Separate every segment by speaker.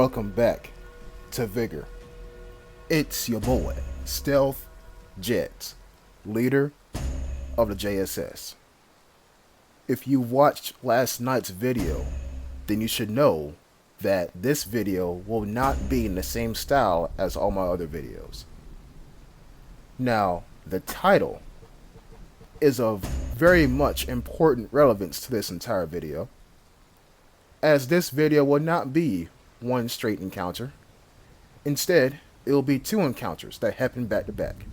Speaker 1: welcome back to Vigor. It's your boy, Stealth Jets, leader of the JSS. If you watched last night's video, then you should know that this video will not be in the same style as all my other videos. Now, the title is of very much important relevance to this entire video, as this video will not be one straight encounter. Instead, it will be two encounters that happen back to back.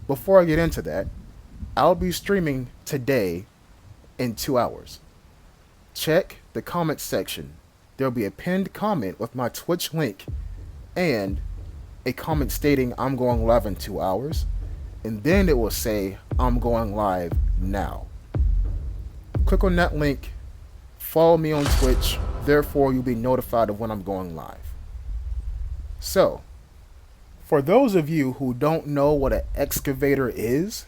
Speaker 1: Before I get into that, I'll be streaming today in 2 hours. Check the comment section. There'll be a pinned comment with my Twitch link and a comment stating I'm going live in 2 hours, and then it will say I'm going live now. Click on that link, follow me on Twitch, therefore you'll be notified of when I'm going live. So, for those of you who don't know what an excavator is,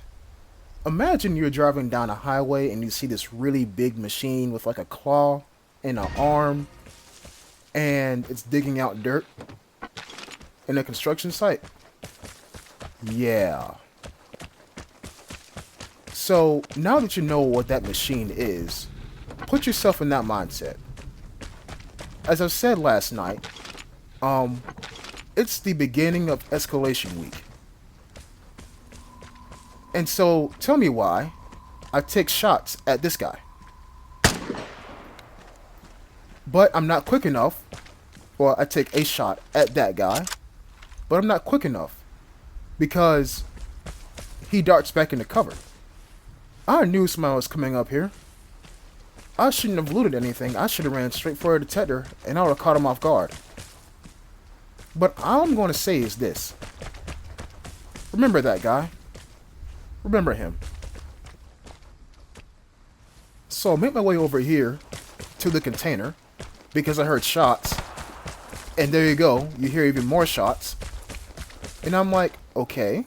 Speaker 1: imagine you're driving down a highway and you see this really big machine with like a claw and an arm, and it's digging out dirt in a construction site. Yeah. So now that you know what that machine is, put yourself in that mindset. As I said last night, it's the beginning of escalation week. And so tell me why I take shots at this guy. But I'm not quick enough. Well, I take a shot at that guy, but I'm not quick enough because he darts back into cover. I knew somebody was coming up here. I shouldn't have looted anything. I should have ran straight for a detector and I would have caught him off guard. But all I'm going to say is this. Remember that guy. Remember him. So I make my way over here to the container because I heard shots. And there you go. You hear even more shots. And I'm like, okay.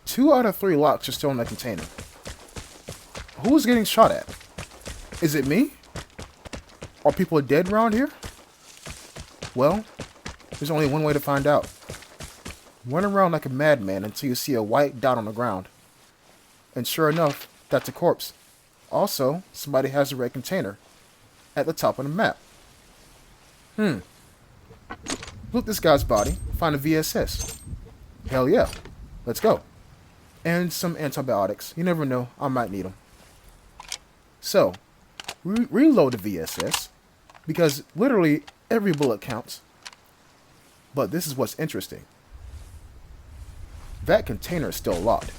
Speaker 1: 2 out of 3 locks are still in that container. Who's getting shot at? Is it me? Are people dead around here? Well, there's only one way to find out. Run around like a madman until you see a white dot on the ground. And sure enough, that's a corpse. Also, somebody has a red container at the top of the map. Loot this guy's body, find a VSS. Hell yeah, let's go. And some antibiotics. You never know, I might need them. So, reload the VSS, because literally every bullet counts. But this is what's interesting. That container is still locked.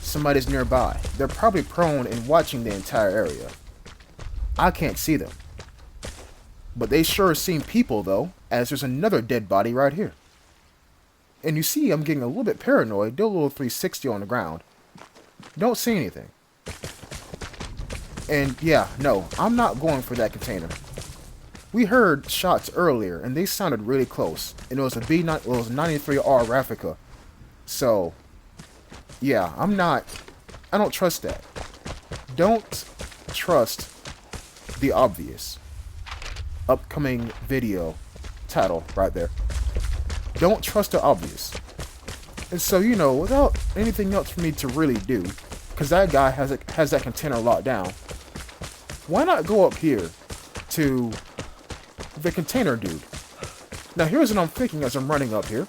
Speaker 1: Somebody's nearby. They're probably prone and watching the entire area. I can't see them. But they sure seem people though, as there's another dead body right here. And you see I'm getting a little bit paranoid, do a little 360 on the ground. Don't see anything. And yeah, no, I'm not going for that container. We heard shots earlier, and they sounded really close. And it was a 93R replica. So, yeah, I don't trust that. Don't trust the obvious. Upcoming video title right there. Don't trust the obvious. And so, you know, without anything else for me to really do, because that guy has that container locked down, why not go up here to the container dude? Now here's what I'm thinking as I'm running up here.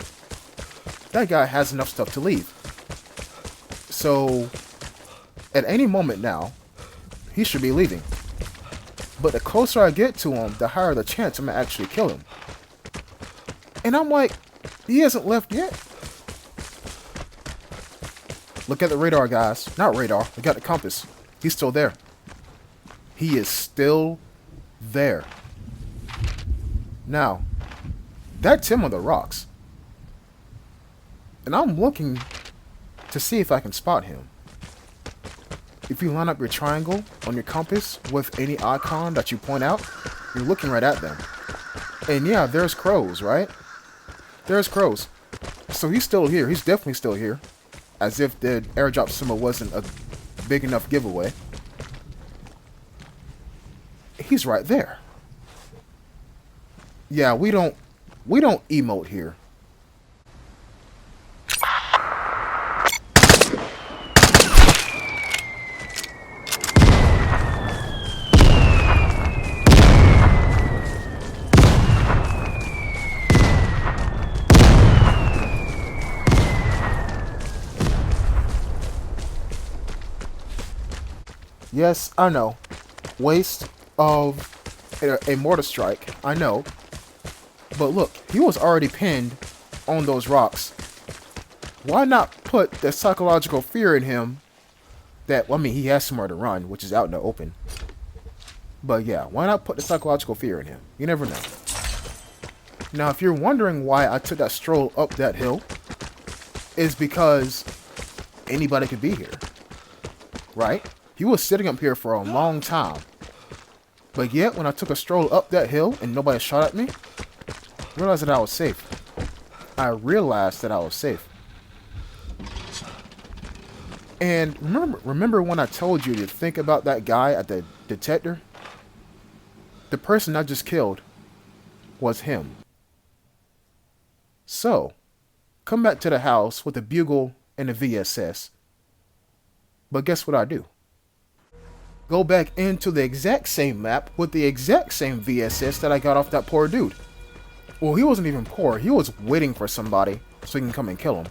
Speaker 1: That guy has enough stuff to leave. So, at any moment now, he should be leaving. But the closer I get to him, the higher the chance I'm gonna actually kill him. And I'm like, he hasn't left yet. Look at the radar, guys. Not radar, we got the compass. He's still there. He is still there. Now, that's him on the rocks. And I'm looking to see if I can spot him. If you line up your triangle on your compass with any icon that you point out, you're looking right at them. And yeah, there's crows, right? There's crows. So he's still here. He's definitely still here. As if the airdrop symbol wasn't a big enough giveaway. He's right there. Yeah, we don't emote here. Yes, I know. Waste of a mortar strike. I know. But look, he was already pinned on those rocks. Why not put the psychological fear in him that, well, I mean, he has somewhere to run, which is out in the open. But yeah, why not put the psychological fear in him? You never know. Now, if you're wondering why I took that stroll up that hill, is because anybody could be here, right? He was sitting up here for a long time. But yet, when I took a stroll up that hill and nobody shot at me, I realized that I was safe. I realized that I was safe. And remember when I told you to think about that guy at the detector? The person I just killed was him. So, come back to the house with a bugle and a VSS. But guess what I do? Go back into the exact same map with the exact same VSS that I got off that poor dude. Well, he wasn't even poor. He was waiting for somebody so he can come and kill him.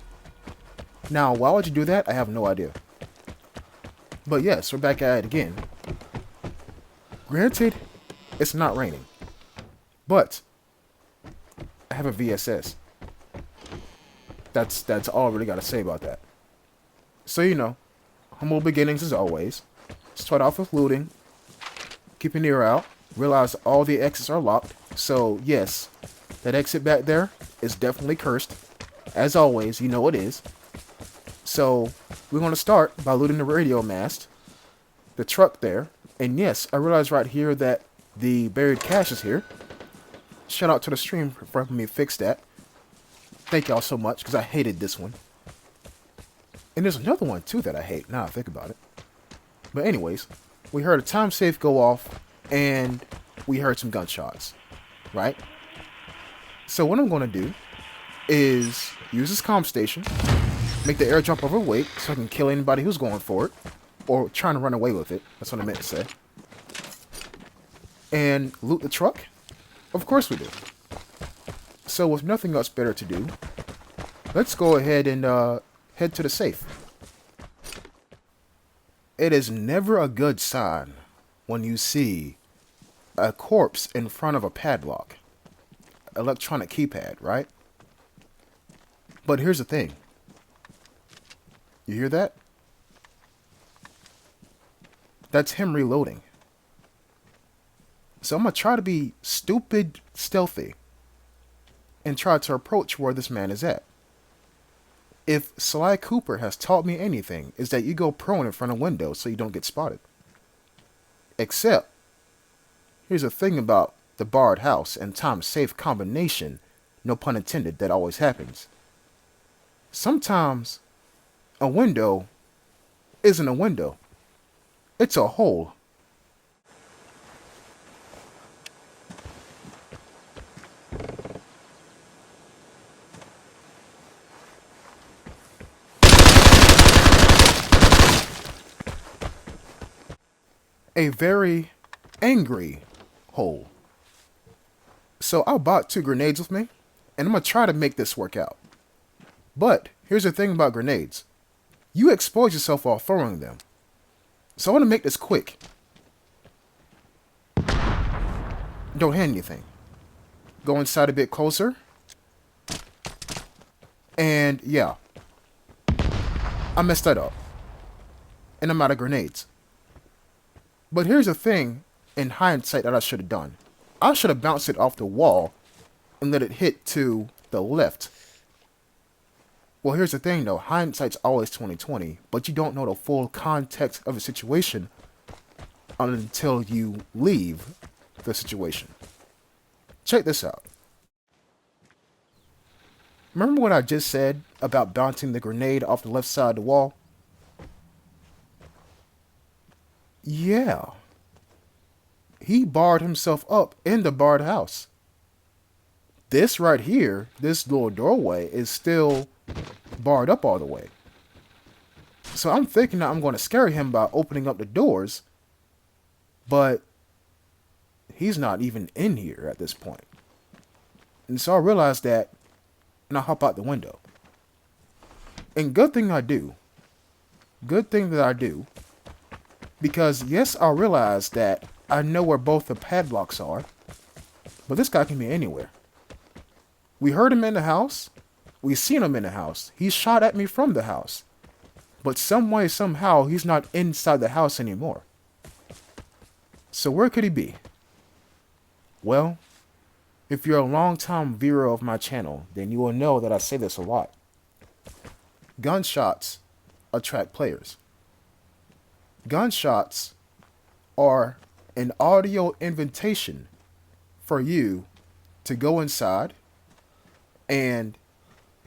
Speaker 1: Now, why would you do that? I have no idea. But yes, we're back at it again. Granted, it's not raining. But I have a VSS. That's all I really got to say about that. So, you know, humble beginnings as always. Start off with looting. Keep an ear out. Realize all the exits are locked. So, yes, that exit back there is definitely cursed. As always, you know it is. So, we're going to start by looting the radio mast. The truck there. And yes, I realize right here that the buried cache is here. Shout out to the stream for helping me fix that. Thank y'all so much, because I hated this one. And there's another one, too, that I hate, now I think about it. But anyways, we heard a time safe go off, and we heard some gunshots, right? So what I'm going to do is use this comm station, make the airdrop overweight, so I can kill anybody who's going for it, or trying to run away with it. That's what I meant to say. And loot the truck? Of course we do. So with nothing else better to do, let's go ahead and head to the safe. It is never a good sign when you see a corpse in front of a padlock. Electronic keypad, right? But here's the thing. You hear that? That's him reloading. So I'm going to try to be stupid stealthy and try to approach where this man is at. If Sly Cooper has taught me anything, is that you go prone in front of windows so you don't get spotted. Except, here's the thing about the barred house and time safe combination, no pun intended, that always happens. Sometimes a window isn't a window. It's a hole. A very angry hole. So I bought 2 grenades with me, and I'm going to try to make this work out. But here's the thing about grenades. You expose yourself while throwing them. So I want to make this quick. Don't hit anything. Go inside a bit closer. And yeah. I messed that up. And I'm out of grenades. But here's the thing, in hindsight, that I should have done. I should have bounced it off the wall and let it hit to the left. Well, here's the thing, though. Hindsight's always 20/20, but you don't know the full context of a situation until you leave the situation. Check this out. Remember what I just said about bouncing the grenade off the left side of the wall? Yeah. He barred himself up in the barred house. This right here, this little doorway, is still barred up all the way. So I'm thinking that I'm going to scare him by opening up the doors, but he's not even in here at this point. And so I realize that, and I hop out the window. And good thing I do. Good thing that I do. Because yes, I realize that I know where both the padlocks are, but this guy can be anywhere. We heard him in the house. We seen him in the house. He shot at me from the house. But some way, somehow, he's not inside the house anymore. So where could he be? Well, if you're a long-time viewer of my channel, then you will know that I say this a lot. Gunshots attract players. Gunshots are an audio invitation for you to go inside and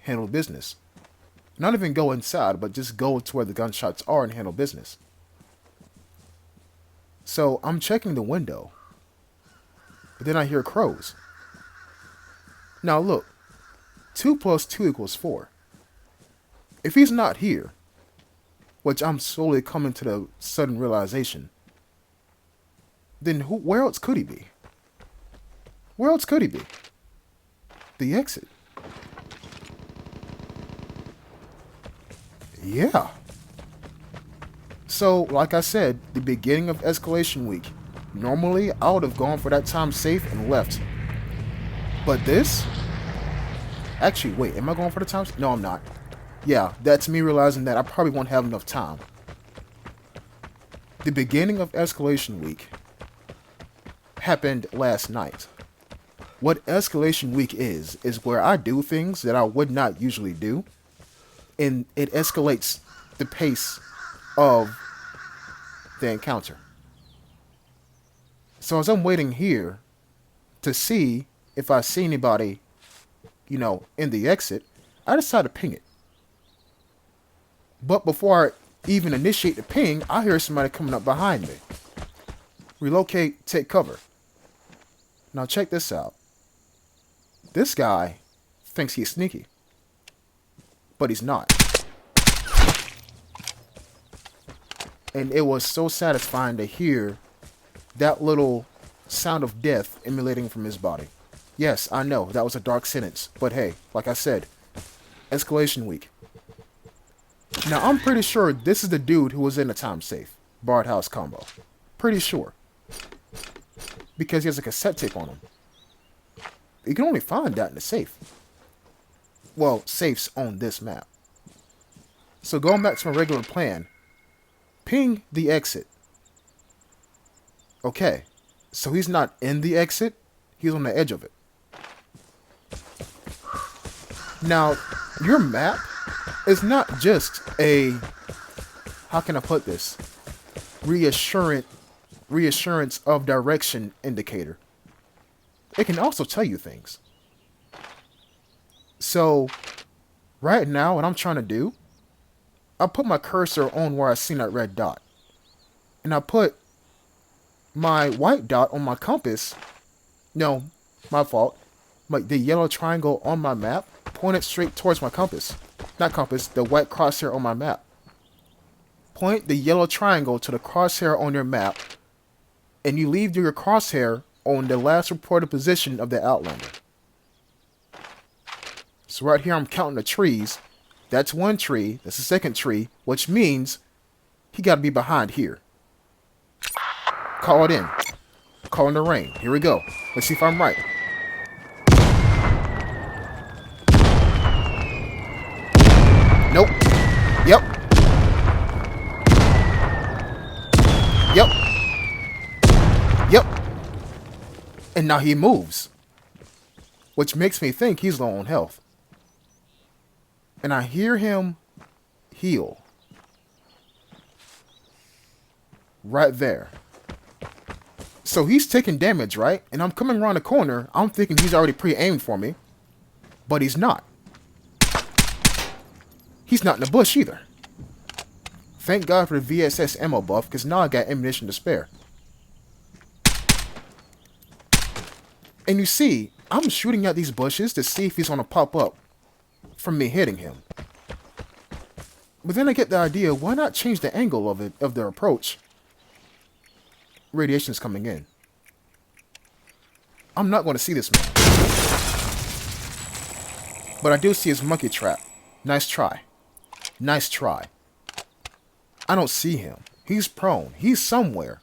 Speaker 1: handle business. Not even go inside, but just go to where the gunshots are and handle business. So I'm checking the window, but then I hear crows. Now look, 2 + 2 = 4. If he's not here, which I'm slowly coming to the sudden realization, then where else could he be? Where else could he be? The exit. Yeah. So, like I said, the beginning of escalation week. Normally, I would have gone for that time safe and left. But this? Actually, wait, am I going for the time? No, I'm not. Yeah, that's me realizing that I probably won't have enough time. The beginning of escalation week happened last night. What escalation week is where I do things that I would not usually do, and it escalates the pace of the encounter. So as I'm waiting here to see if I see anybody, in the exit, I decide to ping it. But before I even initiate the ping, I hear somebody coming up behind me. Relocate, take cover. Now check this out. This guy thinks he's sneaky, but he's not. And it was so satisfying to hear that little sound of death emanating from his body. Yes, I know, that was a dark sentence, but hey, like I said, escalation week. Now, I'm pretty sure this is the dude who was in the time safe, barred house combo. Pretty sure. Because he has a cassette tape on him. You can only find that in the safe. Well, safes on this map. So going back to my regular plan, ping the exit. Okay, so he's not in the exit, he's on the edge of it. Now, your map is not just a, how can I put this, reassurance of direction indicator. It can also tell you things. So, right now, what I'm trying to do, I put my cursor on where I seen that red dot. And I put my white dot on my compass. No, my fault. The yellow triangle on my map pointed straight towards my compass. Not compass, the white crosshair on my map. Point the yellow triangle to the crosshair on your map, and you leave your crosshair on the last reported position of the Outlander. So right here I'm counting the trees. That's one tree, that's the second tree, which means he got to be behind here. Call it in. Calling the rain. Here we go. Let's see if I'm right. Nope. Yep. Yep. Yep. And now he moves. Which makes me think he's low on health. And I hear him heal. Right there. So he's taking damage, right? And I'm coming around the corner. I'm thinking he's already pre-aimed for me. But he's not. He's not in the bush either. Thank God for the VSS ammo buff, because now I got ammunition to spare. And you see, I'm shooting at these bushes to see if he's gonna pop up from me hitting him. But then I get the idea, why not change the angle of their approach? Radiation's coming in. I'm not going to see this man. But I do see his monkey trap. Nice try. Nice try. I don't see him. He's prone. He's somewhere.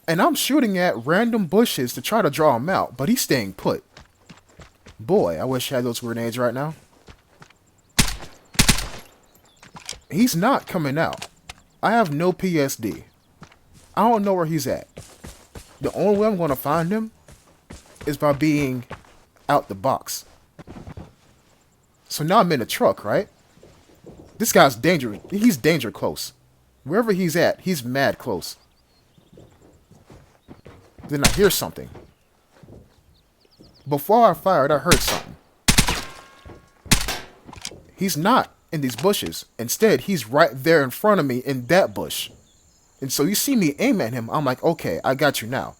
Speaker 1: And I'm shooting at random bushes to try to draw him out, but he's staying put. Boy, I wish I had those grenades right now. He's not coming out. I have no PSD. I don't know where he's at. The only way I'm going to find him is by being out the box. So now I'm in a truck, right? This guy's dangerous. He's danger close. Wherever he's at, he's mad close. Then I hear something. Before I fired, I heard something. He's not in these bushes. Instead, he's right there in front of me in that bush. And so you see me aim at him. I'm like, okay, I got you now.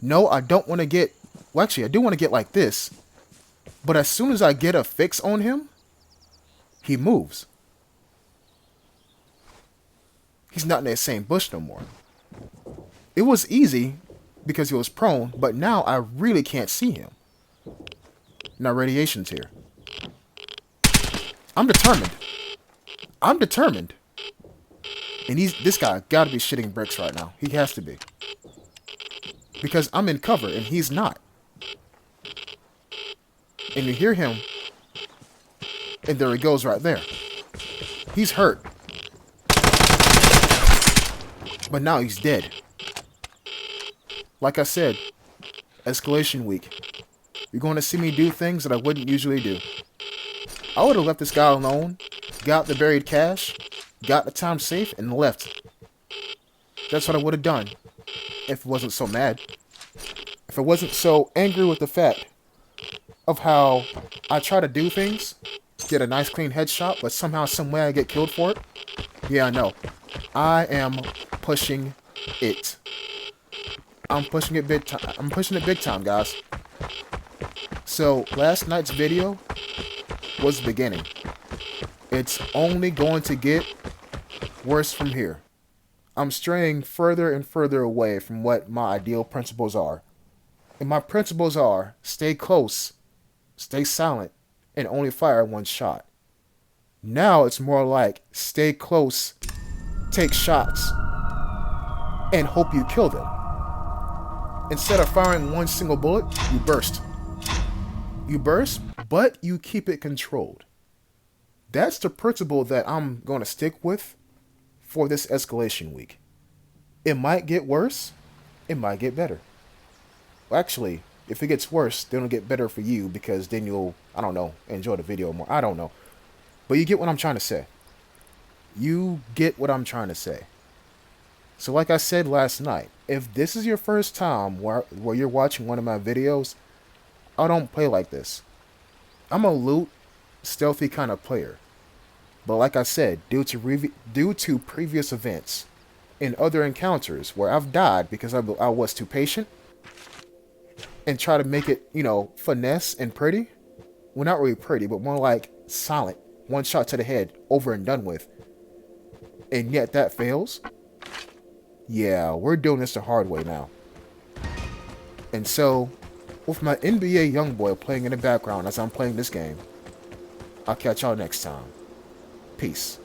Speaker 1: No, I don't want to get... Well, actually, I do want to get like this. But as soon as I get a fix on him, he moves. He's not in that same bush no more. It was easy because he was prone, but now I really can't see him. Now radiation's here. I'm determined. I'm determined. And this guy gotta be shitting bricks right now. He has to be. Because I'm in cover and he's not. And you hear him. And there he goes right there. He's hurt. But now he's dead. Like I said, escalation week. You're going to see me do things that I wouldn't usually do. I would have left this guy alone, got the buried cash, got the time safe, and left. That's what I would have done if I wasn't so mad. If I wasn't so angry with the fact of how I try to do things, get a nice clean headshot, but somehow, some way I get killed for it. Yeah, I know. I am pushing it. I'm pushing it big time. I'm pushing it big time, guys. So, last night's video was the beginning. It's only going to get worse from here. I'm straying further and further away from what my ideal principles are. And my principles are stay close, stay silent, and only fire one shot. Now it's more like stay close, take shots, and hope you kill them. Instead of firing one single bullet, you burst. You burst, but you keep it controlled. That's the principle that I'm going to stick with for this escalation week. It might get worse, it might get better. Well, actually, if it gets worse, then it'll get better for you because then you'll, I don't know, enjoy the video more. I don't know. But you get what I'm trying to say. You get what I'm trying to say. So like I said last night, if this is your first time where you're watching one of my videos, I don't play like this. I'm a loot, stealthy kind of player. But like I said, due to previous events and other encounters where I've died because I was too patient and try to make it, finesse and pretty. Well, not really pretty, but more like silent. One shot to the head, over and done with. And yet that fails. Yeah, we're doing this the hard way now. And so, with my NBA YoungBoy playing in the background as I'm playing this game, I'll catch y'all next time. Peace.